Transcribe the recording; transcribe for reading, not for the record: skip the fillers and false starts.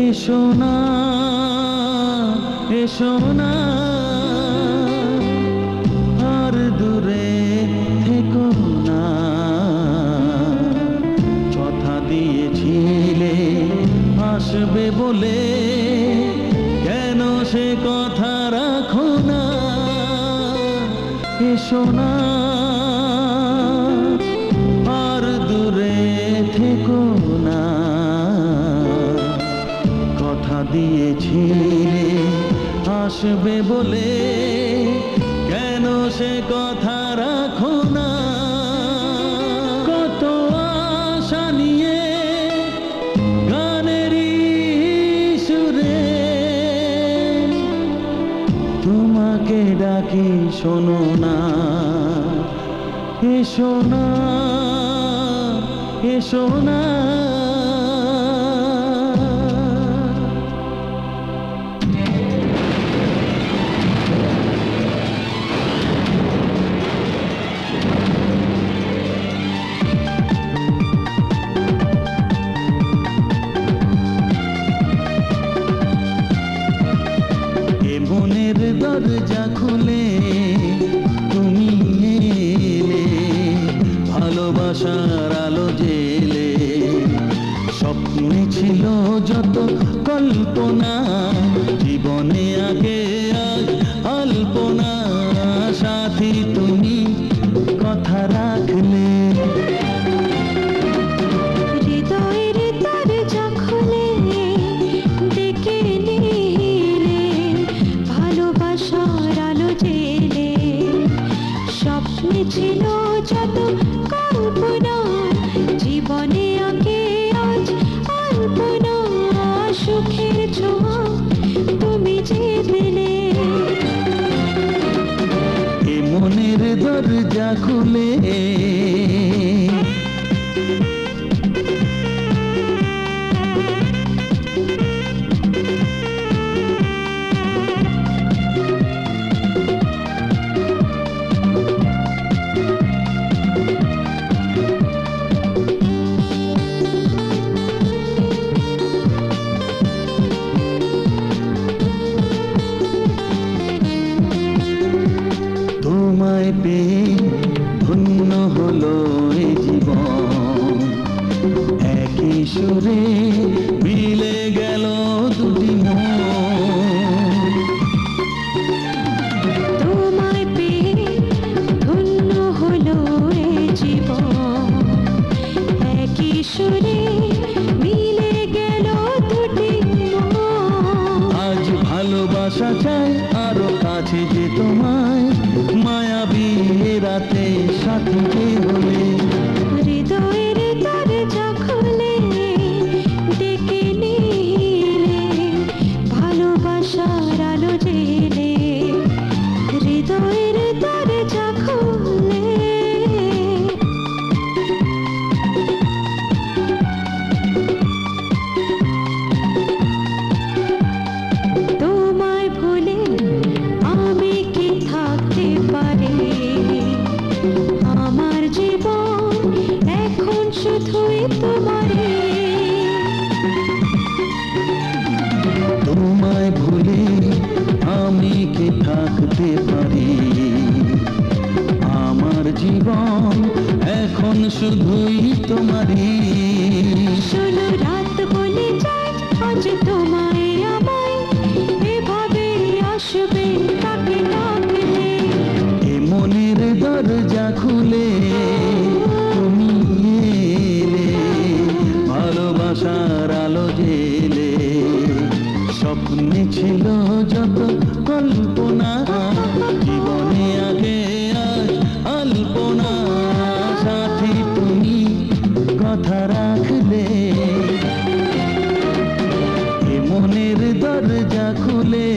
এসো না এসো না আর দূরে থেকো না। কথা দিয়েছিলে আসবে বলে, কেন সে কথা রাখো না। এসো না আর দূরে থেকো না। কথা দিয়েছিলে আসবে বলে, কেন সে কথা রাখো না। কত আশা নিয়ে গানেরই সুরে তোমাকে ডাকি, শোনো না। এসো না এসো না। মনের দরজা খুলে তুমি এলে, ভালোবাসার আলো জেলে। স্বপ্নে ছিল যত কল্পনা, জীবনে আগে আজ অল্পনা। সাথী তুমি কথা রাখলে, হৃদয়ের দরজা খুলে ডেকে নিলে, ভালোবাসার আলো জেলে। স্বপ্নে ছিল যত কল্পনা, জীবনে আগে আজ অল্পনা। সুখের ছোঁয়া তুমি যে দিলে, এ মনের দরজা খুলে। তোমায় পেয়ে ধন্য হলো এ জীবন, একই সুরে মিলে গেল দুটি মন। তোমায় পেয়ে ধন্য হলো এ জীবন, একই সুরে মিলে গেল দুটি মন। আজ ভালোবাসা চাই আরো কাছে যে তোমায়, মায়াবী রাতে সাথী কে হলে। হৃদয়ের দরজা খুলে ডেকে নিলে, ভালোবাসার আলো জেলে। হৃদয়ের দরজা খুলে। তোমায় ভুলে আমি কি থাকতে পারি, আমার জীবন এখন শুধুই তোমারই। তোমায় ভুলে আমি কি থাকতে পারি, আমার জীবন এখন শুধুই তোমারই। শোনো রাত বলে যায় আজ তোমায় আমায়, এভাবে আসবে তাকে ডাকলে। এ মনের দরজা খুলে তুমি এলে, ভালোবাসার আলো জেলে। স্বপ্নে ছিল যত কল্পনা, জীবনে আগে আজ অল্পনা। সাথী তুমি কথা রাখলে, এ মনের দরজা খুলে।